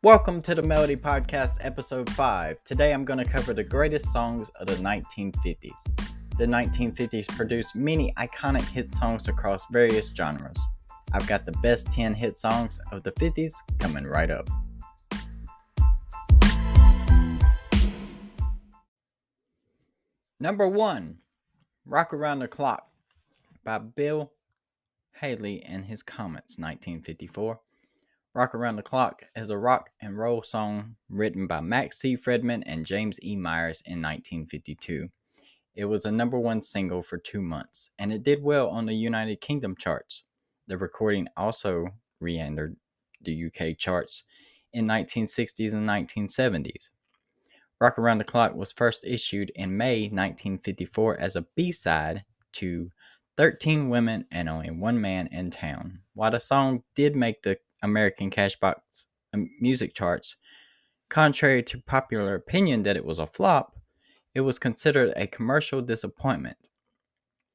Welcome to the Melody Podcast, Episode 5. Today I'm going to cover the greatest songs of the 1950s. The 1950s produced many iconic hit songs across various genres. I've got the best 10 hit songs of the 50s coming right up. Number 1, Rock Around the Clock by Bill Haley and His Comets, 1954. Rock Around the Clock is a rock and roll song written by Max C. Fredman and James E. Myers in 1952. It was a number one single for 2 months, and it did well on the United Kingdom charts. The recording also re-entered the UK charts in 1960s and 1970s. Rock Around the Clock was first issued in May 1954 as a B-side to 13 Women and Only One Man in Town. While the song did make the American Cashbox music charts, contrary to popular opinion that it was a flop, it was considered a commercial disappointment.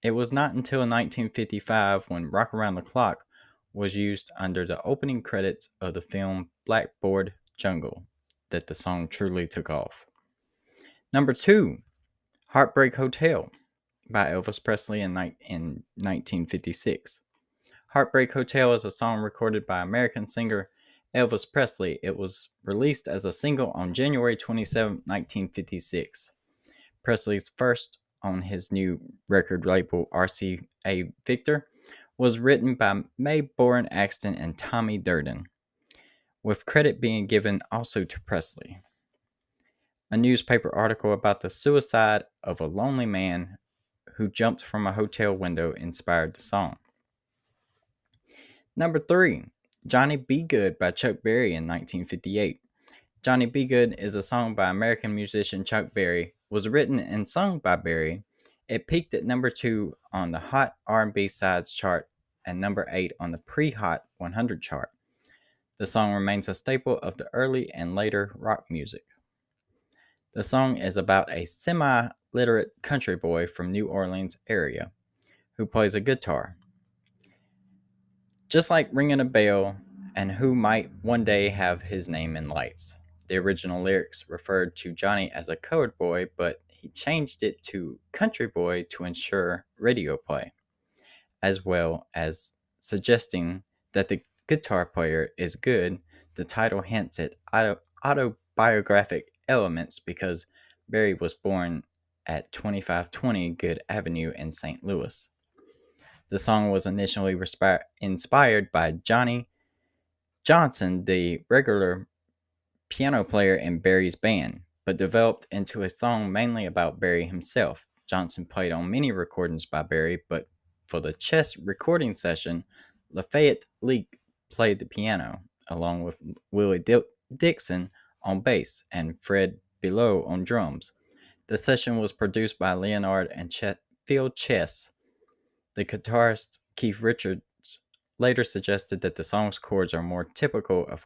It was not until 1955 when Rock Around the Clock was used under the opening credits of the film Blackboard Jungle that the song truly took off. Number 2, Heartbreak Hotel by Elvis Presley in 1956. Heartbreak Hotel is a song recorded by American singer Elvis Presley. It was released as a single on January 27, 1956. Presley's first on his new record label RCA Victor was written by Mae Boren Axton and Tommy Durden, with credit being given also to Presley. A newspaper article about the suicide of a lonely man who jumped from a hotel window inspired the song. Number 3, Johnny B. Good by Chuck Berry in 1958. Johnny B. Good is a song by American musician Chuck Berry. Was written and sung by Berry. It peaked at number 2 on the Hot R&B Sides chart and number 8 on the Pre-Hot 100 chart. The song remains a staple of the early and later rock music. The song is about a semi-literate country boy from New Orleans area who plays a guitar, just like ringing a bell, and who might one day have his name in lights. The original lyrics referred to Johnny as a colored boy, but he changed it to country boy to ensure radio play, as well as suggesting that the guitar player is good. The title hints at autobiographic elements because Berry was born at 2520 Good Avenue in St. Louis. The song was initially inspired by Johnny Johnson, the regular piano player in Berry's band, but developed into a song mainly about Berry himself. Johnson played on many recordings by Berry, but for the Chess recording session, Lafayette Leake played the piano, along with Willie Dixon on bass and Fred Below on drums. The session was produced by Leonard and Phil Chess. The guitarist Keith Richards later suggested that the song's chords are more typical of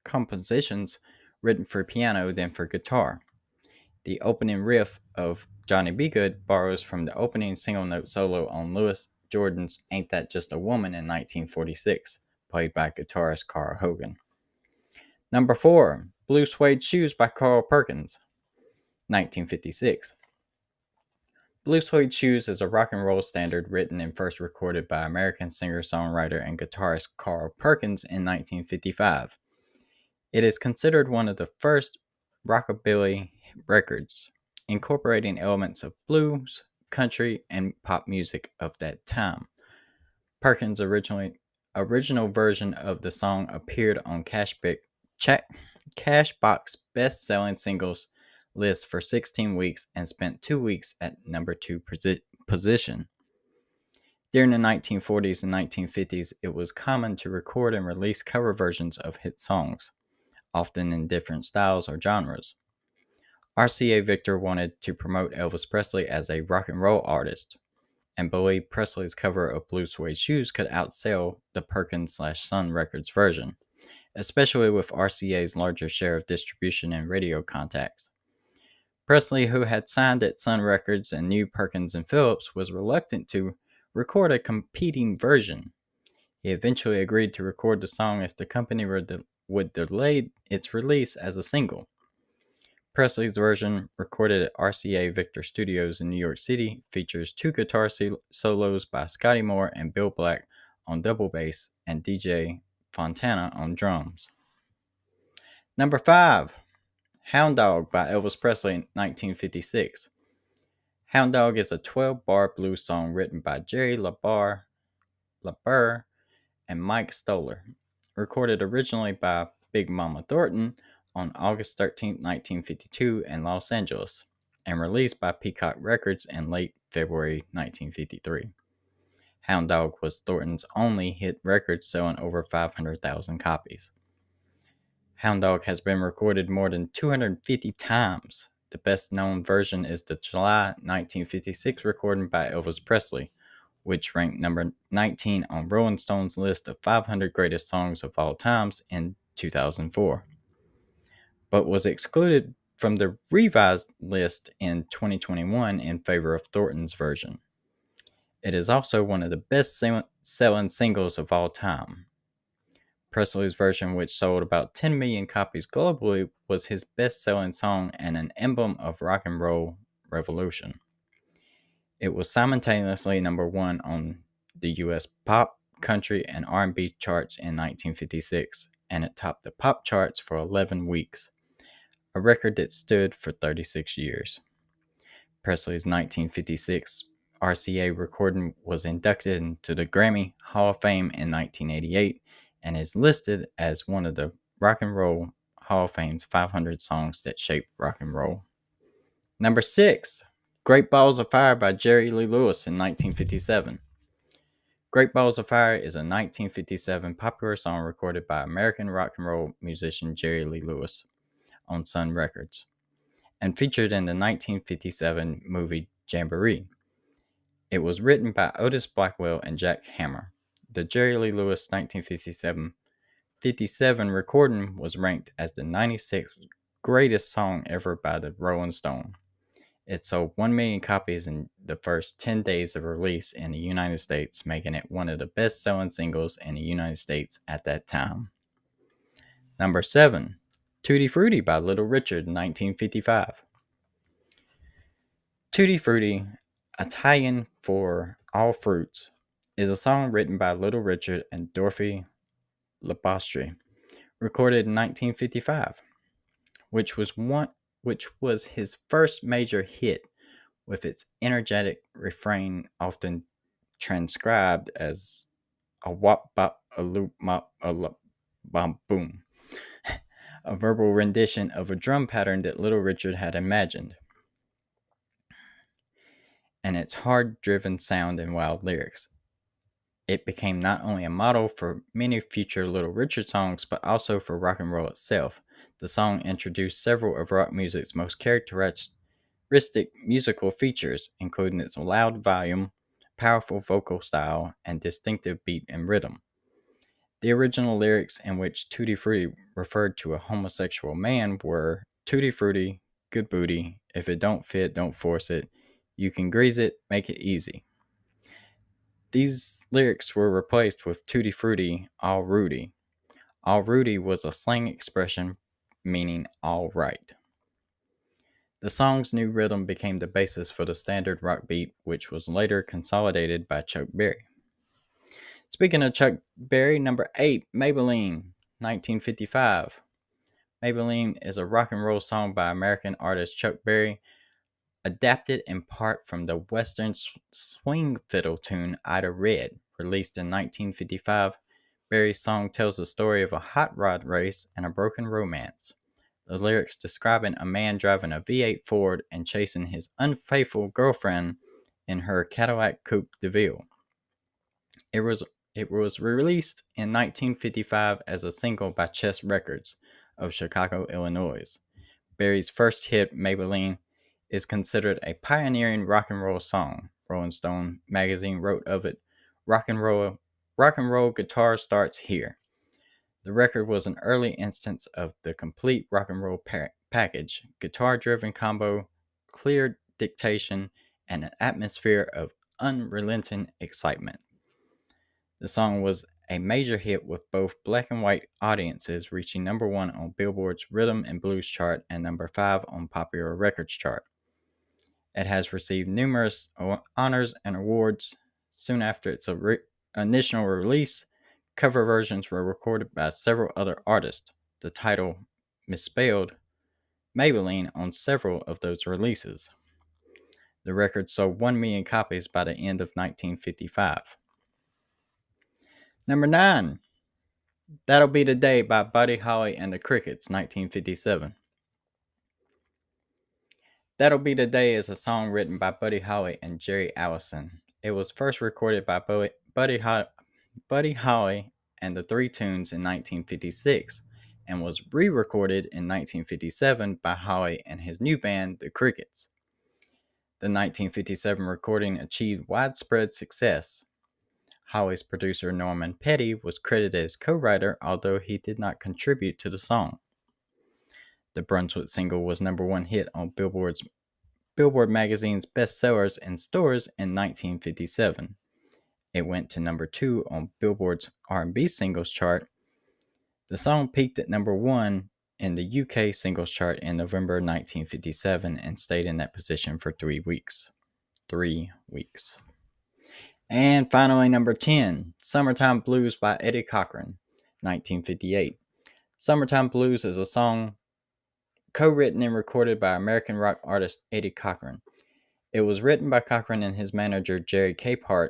compositions written for piano than for guitar. The opening riff of Johnny B. Good borrows from the opening single note solo on Louis Jordan's Ain't That Just a Woman in 1946, played by guitarist Carl Hogan. Number 4, Blue Suede Shoes by Carl Perkins, 1956. Blue Suede Shoes is a rock and roll standard written and first recorded by American singer-songwriter and guitarist Carl Perkins in 1955. It is considered one of the first rockabilly records, incorporating elements of blues, country, and pop music of that time. Perkins' original version of the song appeared on Cashbox best-selling singles list for 16 weeks and spent 2 weeks at number 2 position. During the 1940s and 1950s, it was common to record and release cover versions of hit songs, often in different styles or genres. RCA Victor wanted to promote Elvis Presley as a rock and roll artist, and believed Presley's cover of Blue Suede Shoes could outsell the Perkins/Sun Records version, especially with RCA's larger share of distribution and radio contacts. Presley, who had signed at Sun Records and knew Perkins and Phillips, was reluctant to record a competing version. He eventually agreed to record the song if the company would would delay its release as a single. Presley's version, recorded at RCA Victor Studios in New York City, features two guitar solos by Scotty Moore and Bill Black on double bass and DJ Fontana on drums. Number 5, Hound Dog by Elvis Presley in 1956. Hound Dog is a 12-bar blues song written by Jerry LaBerre and Mike Stoller, recorded originally by Big Mama Thornton on August 13, 1952 in Los Angeles, and released by Peacock Records in late February 1953. Hound Dog was Thornton's only hit record, selling over 500,000 copies. Hound Dog has been recorded more than 250 times. The best known version is the July 1956 recording by Elvis Presley, which ranked number 19 on Rolling Stone's list of 500 greatest songs of all times in 2004, but was excluded from the revised list in 2021 in favor of Thornton's version. It is also one of the best selling singles of all time. Presley's version, which sold about 10 million copies globally, was his best-selling song and an emblem of rock and roll revolution. It was simultaneously number 1 on the US pop, country, and R&B charts in 1956, and it topped the pop charts for 11 weeks, a record that stood for 36 years. Presley's 1956 RCA recording was inducted into the Grammy Hall of Fame in 1988 and is listed as one of the Rock and Roll Hall of Fame's 500 songs that shaped rock and roll. Number 6, Great Balls of Fire by Jerry Lee Lewis in 1957. Great Balls of Fire is a 1957 popular song recorded by American rock and roll musician Jerry Lee Lewis on Sun Records, and featured in the 1957 movie Jamboree. It was written by Otis Blackwell and Jack Hammer. The Jerry Lee Lewis 1957 recording was ranked as the 96th greatest song ever by the Rolling Stone. It sold 1 million copies in the first 10 days of release in the United States, making it one of the best-selling singles in the United States at that time. Number 7, Tutti Frutti by Little Richard, 1955. Tutti Frutti, Italian for all fruits, is a song written by Little Richard and Dorothy Labastri, recorded in 1955, which was his first major hit, with its energetic refrain often transcribed as a wop bop a loop mop a lop bom boom, a verbal rendition of a drum pattern that Little Richard had imagined, and its hard-driven sound and wild lyrics. It became not only a model for many future Little Richard songs, but also for rock and roll itself. The song introduced several of rock music's most characteristic musical features, including its loud volume, powerful vocal style, and distinctive beat and rhythm. The original lyrics, in which Tutti Frutti referred to a homosexual man, were Tutti Frutti, good booty, if it don't fit, don't force it, you can grease it, make it easy. These lyrics were replaced with Tutti Frutti, all Rudy. All Rudy was a slang expression meaning all right. The song's new rhythm became the basis for the standard rock beat, which was later consolidated by Chuck Berry. Speaking of Chuck Berry, number 8, Maybelline, 1955. Maybelline is a rock and roll song by American artist Chuck Berry, adapted in part from the Western swing fiddle tune Ida Red, released in 1955. Berry's song tells the story of a hot rod race and a broken romance. The lyrics describing a man driving a V8 Ford and chasing his unfaithful girlfriend in her Cadillac Coupe de Ville. It was released in 1955 as a single by Chess Records of Chicago, Illinois. Berry's first hit, Maybelline, is considered a pioneering rock and roll song. Rolling Stone magazine wrote of it, rock and roll guitar starts here. The record was an early instance of the complete rock and roll package, guitar-driven combo, clear dictation, and an atmosphere of unrelenting excitement. The song was a major hit with both black and white audiences, reaching number 1 on Billboard's Rhythm and Blues chart and number 5 on Popular Records chart. It has received numerous honors and awards. Soon after its initial release, cover versions were recorded by several other artists. The title, misspelled, Maybelline on several of those releases. The record sold 1 million copies by the end of 1955. Number 9, That'll Be the Day by Buddy Holly and the Crickets, 1957. That'll Be the Day is a song written by Buddy Holly and Jerry Allison. It was first recorded by Buddy Holly and the Three Tunes in 1956 and was re-recorded in 1957 by Holly and his new band, the Crickets. The 1957 recording achieved widespread success. Holly's producer Norman Petty was credited as co-writer, although he did not contribute to the song. The Brunswick single was number 1 hit on Billboard magazine's bestsellers in stores in 1957. It went to number 2 on Billboard's R&B singles chart. The song peaked at number 1 in the UK singles chart in November 1957 and stayed in that position for 3 weeks. 3 weeks. And finally, number 10, Summertime Blues by Eddie Cochran, 1958. Summertime Blues is a song co-written and recorded by American rock artist Eddie Cochran. It was written by Cochran and his manager Jerry Capehart.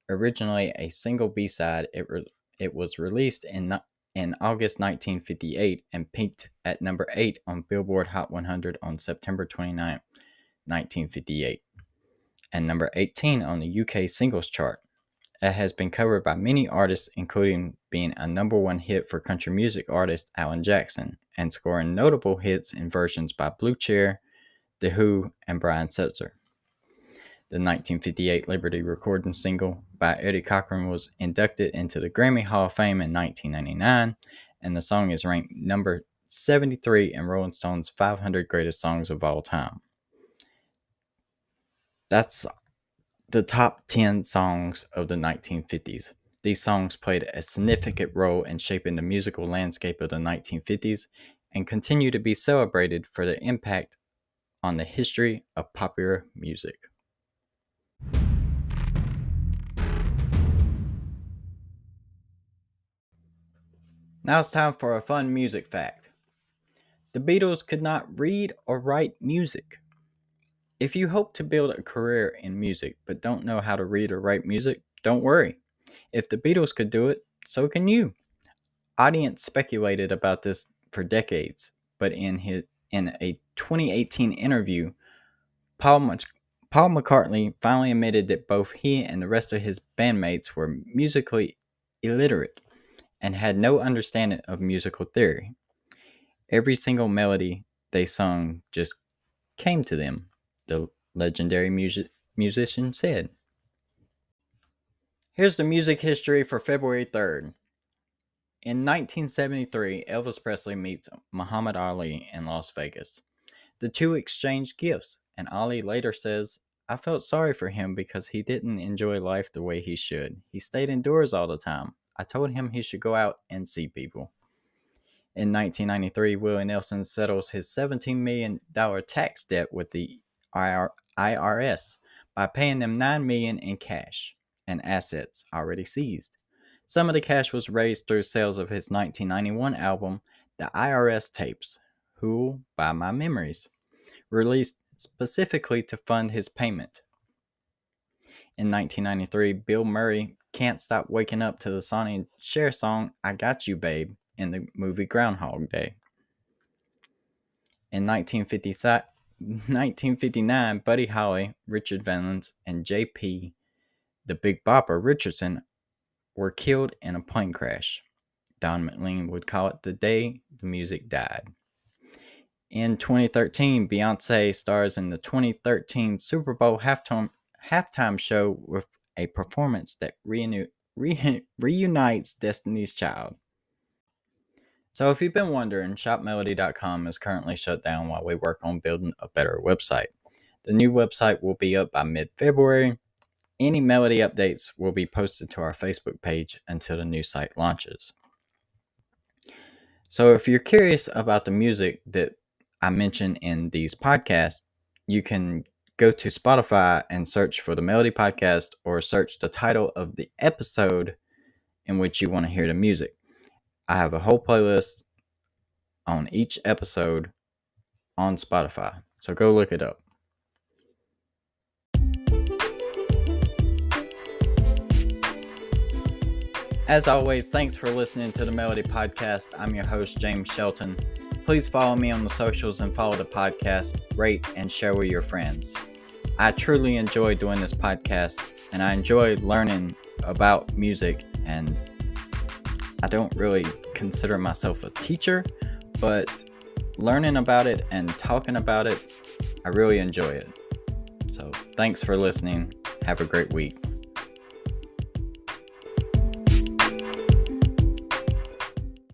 Originally a single B-side, it was released in August 1958 and peaked at number 8 on Billboard Hot 100 on September 29, 1958. And number 18 on the UK singles chart. It has been covered by many artists, including being a number 1 hit for country music artist Alan Jackson, and scoring notable hits in versions by Blue Chair, The Who, and Brian Setzer. The 1958 Liberty recording single by Eddie Cochran was inducted into the Grammy Hall of Fame in 1999, and the song is ranked number 73 in Rolling Stone's 500 Greatest Songs of All Time. That's the top 10 songs of the 1950s. These songs played a significant role in shaping the musical landscape of the 1950s and continue to be celebrated for their impact on the history of popular music. Now it's time for a fun music fact. The Beatles could not read or write music. If you hope to build a career in music but don't know how to read or write music, don't worry. If the Beatles could do it, so can you. Audience speculated about this for decades, but in a 2018 interview, Paul McCartney finally admitted that both he and the rest of his bandmates were musically illiterate and had no understanding of musical theory. Every single melody they sung just came to them, the legendary musician said. Here's the music history for February 3rd. In 1973, Elvis Presley meets Muhammad Ali in Las Vegas. The two exchange gifts, and Ali later says, "I felt sorry for him because he didn't enjoy life the way he should. He stayed indoors all the time. I told him he should go out and see people." In 1993, Willie Nelson settles his $17 million tax debt with the IRS by paying them $9 million in cash and assets already seized. Some of the cash was raised through sales of his 1991 album, The IRS Tapes, Who'll Buy My Memories, released specifically to fund his payment. In 1993, Bill Murray can't stop waking up to the Sonny and Cher song, I Got You Babe, in the movie Groundhog Day. In 1959, Buddy Holly, Richard Valens, and J.P. the Big Bopper Richardson were killed in a plane crash. Don McLean would call it the day the music died. In 2013, Beyoncé stars in the 2013 Super Bowl halftime show with a performance that reunites Destiny's Child. So if you've been wondering, shopmelody.com is currently shut down while we work on building a better website. The new website will be up by mid-February. Any melody updates will be posted to our Facebook page until the new site launches. So if you're curious about the music that I mentioned in these podcasts, you can go to Spotify and search for the Melody Podcast, or search the title of the episode in which you want to hear the music. I have a whole playlist on each episode on Spotify, so go look it up. As always, thanks for listening to the Melody Podcast. I'm your host, James Shelton. Please follow me on the socials and follow the podcast, rate, and share with your friends. I truly enjoy doing this podcast, and I enjoy learning about music, and I don't really consider myself a teacher, but learning about it and talking about it, I really enjoy it. So thanks for listening. Have a great week.